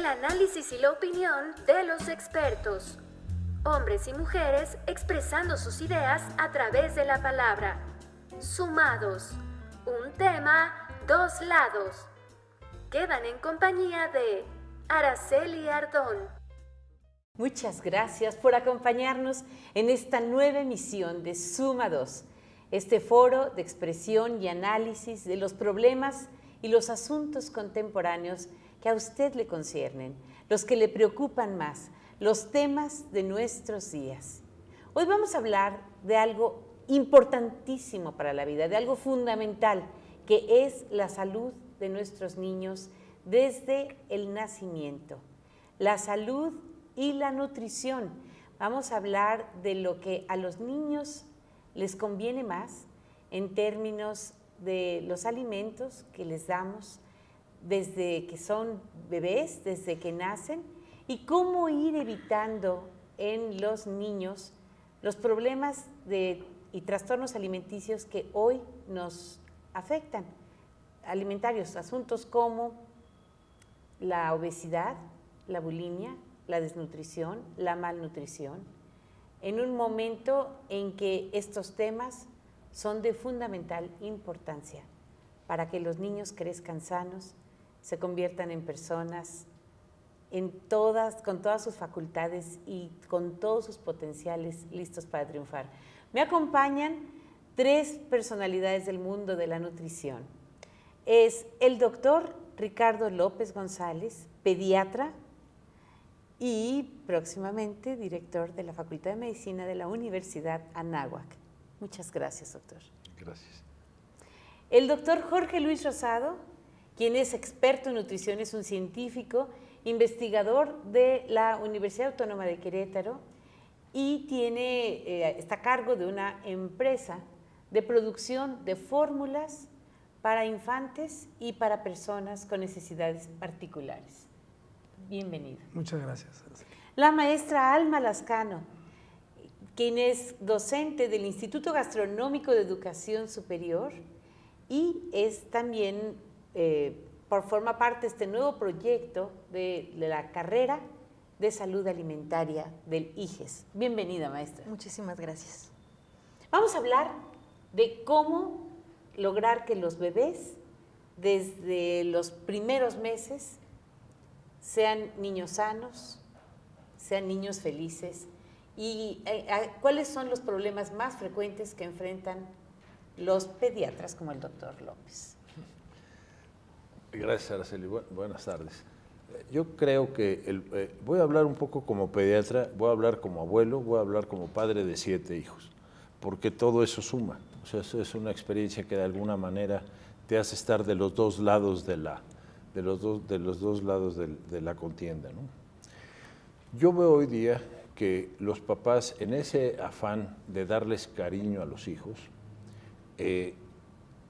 El análisis y la opinión de los expertos. Hombres y mujeres expresando sus ideas a través de la palabra. Sumados. Un tema, dos lados. Quedan en compañía de Araceli Ardón. Muchas gracias por acompañarnos en esta nueva emisión de Suma 2, este foro de expresión y análisis de los problemas y los asuntos contemporáneos que a usted le conciernen, los que le preocupan más, los temas de nuestros días. Hoy vamos a hablar de algo importantísimo para la vida, de algo fundamental, que es la salud de nuestros niños desde el nacimiento. La salud y la nutrición. Vamos a hablar de lo que a los niños les conviene más en términos de los alimentos que les damos desde que son bebés, desde que nacen, y cómo ir evitando en los niños los problemas y trastornos alimenticios que hoy nos afectan, alimentarios, asuntos como la obesidad, la bulimia, la desnutrición, la malnutrición, en un momento en que estos temas son de fundamental importancia para que los niños crezcan sanos, se conviertan en personas con todas sus facultades y con todos sus potenciales listos para triunfar. Me acompañan tres personalidades del mundo de la nutrición. Es el doctor Ricardo López González, pediatra y próximamente director de la Facultad de Medicina de la Universidad Anáhuac. Muchas gracias, doctor. Gracias. El doctor Jorge Luis Rosado, quien es experto en nutrición, es un científico, investigador de la Universidad Autónoma de Querétaro y está a cargo de una empresa de producción de fórmulas para infantes y para personas con necesidades particulares. Bienvenido. Muchas gracias. La maestra Alma Lascano, quien es docente del Instituto Gastronómico de Educación Superior y es también, forma parte de este nuevo proyecto de la carrera de salud alimentaria del IGES. Bienvenida, maestra. Muchísimas gracias. Vamos a hablar de cómo lograr que los bebés, desde los primeros meses, sean niños sanos, sean niños felices y cuáles son los problemas más frecuentes que enfrentan los pediatras como el doctor López. Gracias, Araceli. Buenas tardes. Yo creo que voy a hablar un poco como pediatra, voy a hablar como abuelo, voy a hablar como padre de 7 hijos, porque todo eso suma. O sea, eso es una experiencia que de alguna manera te hace estar de los dos lados de los dos lados de la contienda, ¿no? Yo veo hoy día que los papás, en ese afán de darles cariño a los hijos,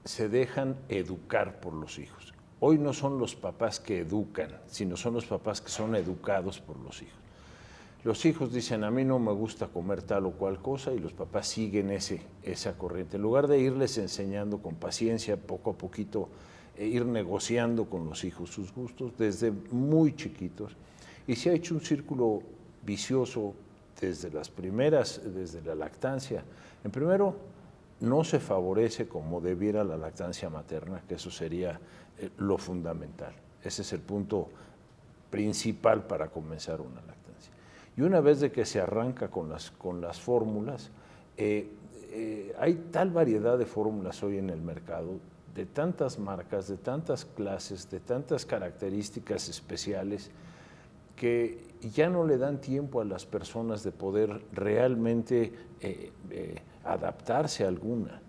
se dejan educar por los hijos. Hoy no son los papás que educan, sino son los papás que son educados por los hijos. Los hijos dicen, a mí no me gusta comer tal o cual cosa, y los papás siguen esa corriente. En lugar de irles enseñando con paciencia, poco a poquito, ir negociando con los hijos sus gustos desde muy chiquitos. Y se ha hecho un círculo vicioso desde la lactancia. En primero, no se favorece como debiera la lactancia materna, que eso sería lo fundamental. Ese es el punto principal para comenzar una lactancia. Y una vez de que se arranca con las fórmulas, hay tal variedad de fórmulas hoy en el mercado, de tantas marcas, de tantas clases, de tantas características especiales, que ya no le dan tiempo a las personas de poder realmente adaptarse a alguna.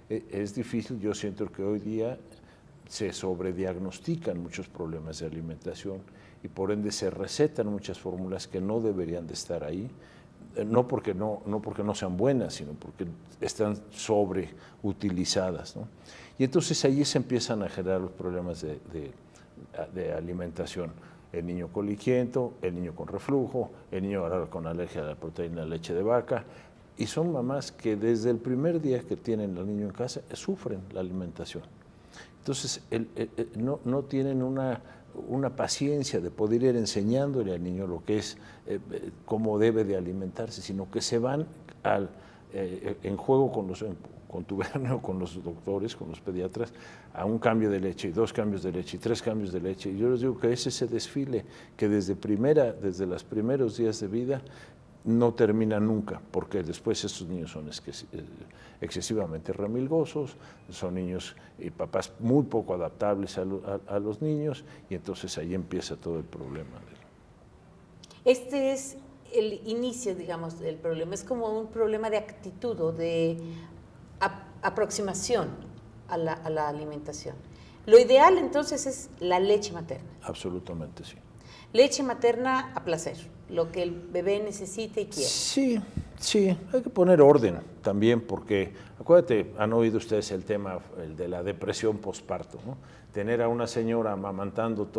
Es difícil, yo siento que hoy día se sobrediagnostican muchos problemas de alimentación y por ende se recetan muchas fórmulas que no deberían de estar ahí, no porque no sean buenas, sino porque están sobreutilizadas, ¿no? Y entonces ahí se empiezan a generar los problemas de alimentación. El niño coliquiento, el niño con reflujo, el niño ahora con alergia a la proteína de leche de vaca, y son mamás que desde el primer día que tienen al niño en casa sufren la alimentación. Entonces no tienen una una paciencia de poder ir enseñándole al niño lo que es, cómo debe de alimentarse, sino que se van en juego con tu gobierno, con los doctores, con los pediatras, a un cambio de leche, y 2 cambios de leche, y 3 cambios de leche. Y yo les digo que es ese desfile que desde los primeros días de vida no termina nunca, porque después estos niños son excesivamente remilgosos, son niños y papás muy poco adaptables a los niños, y entonces ahí empieza todo el problema. Este es el inicio, digamos, del problema. Es como un problema de actitud o de aproximación a la alimentación. Lo ideal entonces es la leche materna. Absolutamente, sí. Leche materna a placer, lo que el bebé necesite y quiera. Sí, hay que poner orden también, porque acuérdate, han oído ustedes el tema el de la depresión postparto, ¿no? Tener a una señora amamantando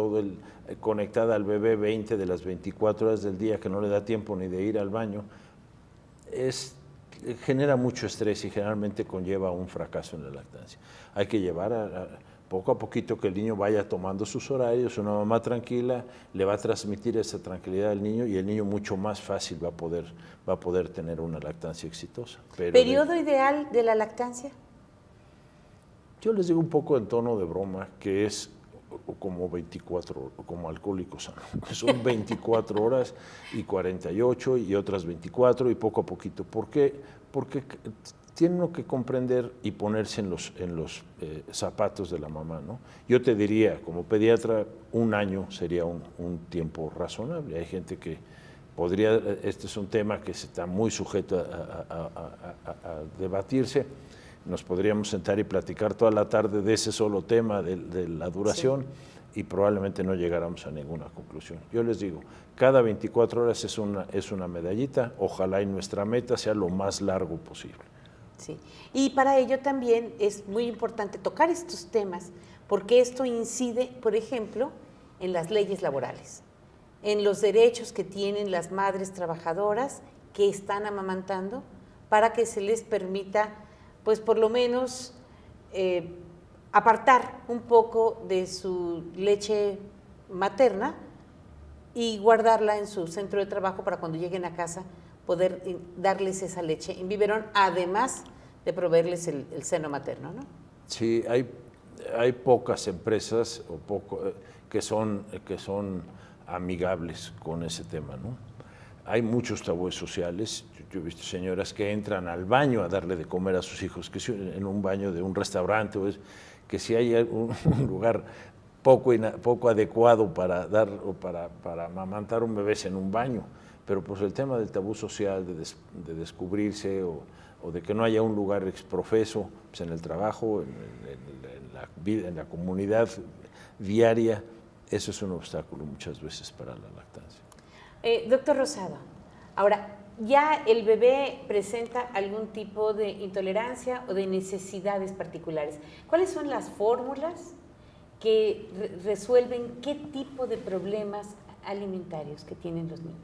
conectada al bebé 20 de las 24 horas del día, que no le da tiempo ni de ir al baño, genera mucho estrés y generalmente conlleva un fracaso en la lactancia. Hay que llevar poco a poquito que el niño vaya tomando sus horarios. Una mamá tranquila le va a transmitir esa tranquilidad al niño, y el niño mucho más fácil va a poder tener una lactancia exitosa. ¿Periodo ideal de la lactancia? Yo les digo un poco en tono de broma que es como 24, como alcohólicos sanos. Son 24 horas y 48 y otras 24 y poco a poquito. ¿Por qué? Porque tiene uno que comprender y ponerse en los zapatos de la mamá, ¿no? Yo te diría, como pediatra, 1 año sería un tiempo razonable. Hay gente que podría, este es un tema que está muy sujeto a debatirse. Nos podríamos sentar y platicar toda la tarde de ese solo tema, de la duración, sí, y probablemente no llegáramos a ninguna conclusión. Yo les digo, cada 24 horas es una medallita, ojalá y nuestra meta sea lo más largo posible. Sí, y para ello también es muy importante tocar estos temas, porque esto incide, por ejemplo, en las leyes laborales, en los derechos que tienen las madres trabajadoras que están amamantando, para que se les permita, pues por lo menos, apartar un poco de su leche materna y guardarla en su centro de trabajo para cuando lleguen a casa poder darles esa leche en biberón, además de proveerles el seno materno, ¿no? Sí, hay pocas empresas que son amigables con ese tema, ¿no? Hay muchos tabúes sociales. Yo he visto señoras que entran al baño a darle de comer a sus hijos, que en un baño de un restaurante, que si hay un lugar poco adecuado para amamantar un bebé es en un baño, pero pues el tema del tabú social, de descubrirse o de que no haya un lugar exprofeso, pues en el trabajo, en la vida, en la comunidad diaria, eso es un obstáculo muchas veces para la lactancia. Doctor Rosado, ahora, ¿ya el bebé presenta algún tipo de intolerancia o de necesidades particulares? ¿Cuáles son las fórmulas que resuelven qué tipo de problemas alimentarios que tienen los niños?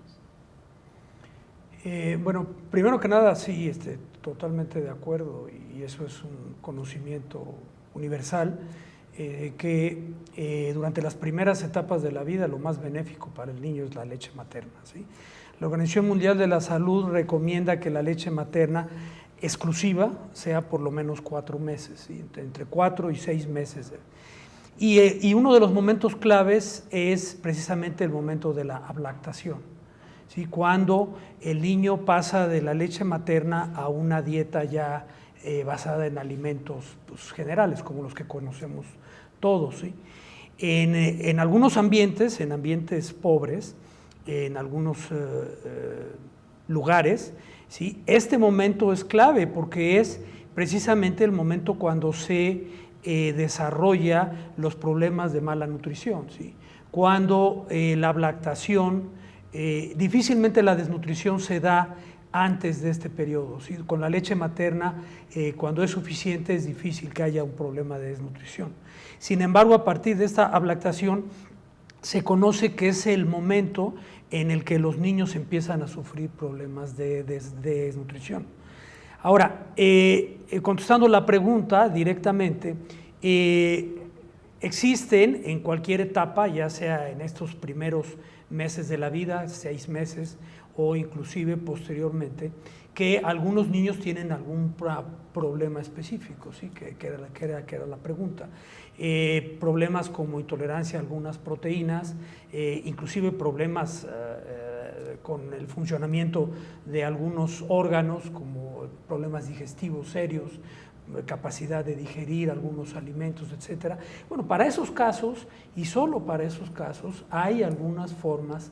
Bueno, primero que nada, sí, totalmente de acuerdo, y eso es un conocimiento universal, que durante las primeras etapas de la vida lo más benéfico para el niño es la leche materna, ¿sí? La Organización Mundial de la Salud recomienda que la leche materna exclusiva sea por lo menos 4 meses, ¿sí? Entre 4 y 6 meses. Y uno de los momentos claves es precisamente el momento de la ablactación, ¿sí? Cuando el niño pasa de la leche materna a una dieta ya basada en alimentos pues, generales, como los que conocemos todos, ¿sí? En algunos ambientes, en ambientes pobres, en algunos lugares, ¿sí? Este momento es clave porque es precisamente el momento cuando se desarrolla los problemas de mala nutrición, ¿sí? Cuando la ablactación, difícilmente la desnutrición se da antes de este periodo, ¿sí? Con la leche materna, cuando es suficiente, es difícil que haya un problema de desnutrición. Sin embargo, a partir de esta ablactación, se conoce que es el momento en el que los niños empiezan a sufrir problemas de desnutrición. Ahora, contestando la pregunta directamente, Existen en cualquier etapa, ya sea en estos primeros meses de la vida, 6 meses, o inclusive posteriormente, que algunos niños tienen algún problema específico, ¿sí? que era la pregunta. Problemas como intolerancia a algunas proteínas, inclusive problemas con el funcionamiento de algunos órganos, como problemas digestivos serios, capacidad de digerir algunos alimentos, etcétera. Bueno, para esos casos, y solo para esos casos, hay algunas formas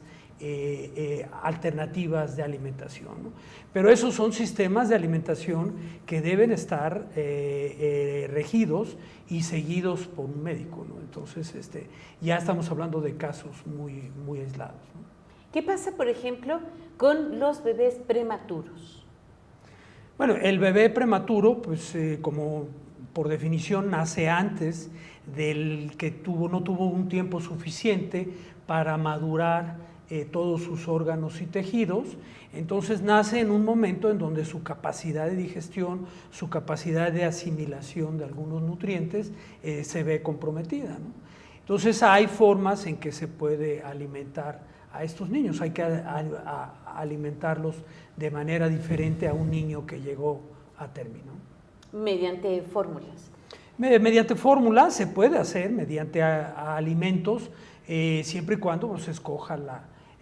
alternativas de alimentación, ¿no? Pero esos son sistemas de alimentación que deben estar regidos y seguidos por un médico, ¿no? Entonces, ya estamos hablando de casos muy, muy aislados, ¿no? ¿Qué pasa, por ejemplo, con los bebés prematuros? Bueno, el bebé prematuro, pues como por definición nace antes del que no tuvo un tiempo suficiente para madurar todos sus órganos y tejidos, entonces nace en un momento en donde su capacidad de digestión, su capacidad de asimilación de algunos nutrientes se ve comprometida, ¿no? Entonces hay formas en que se puede alimentar a estos niños, hay que alimentarlos de manera diferente a un niño que llegó a término. Mediante fórmulas. Mediante fórmulas se puede hacer, mediante alimentos, siempre y cuando se escoja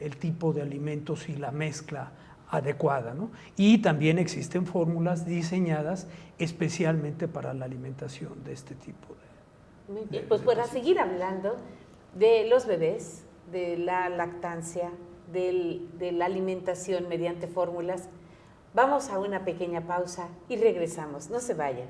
el tipo de alimentos y la mezcla adecuada, ¿no? Y también existen fórmulas diseñadas especialmente para la alimentación de este tipo de... Muy bien, pues para seguir hablando de los bebés, de la lactancia, de la alimentación mediante fórmulas, vamos a una pequeña pausa y regresamos. No se vayan.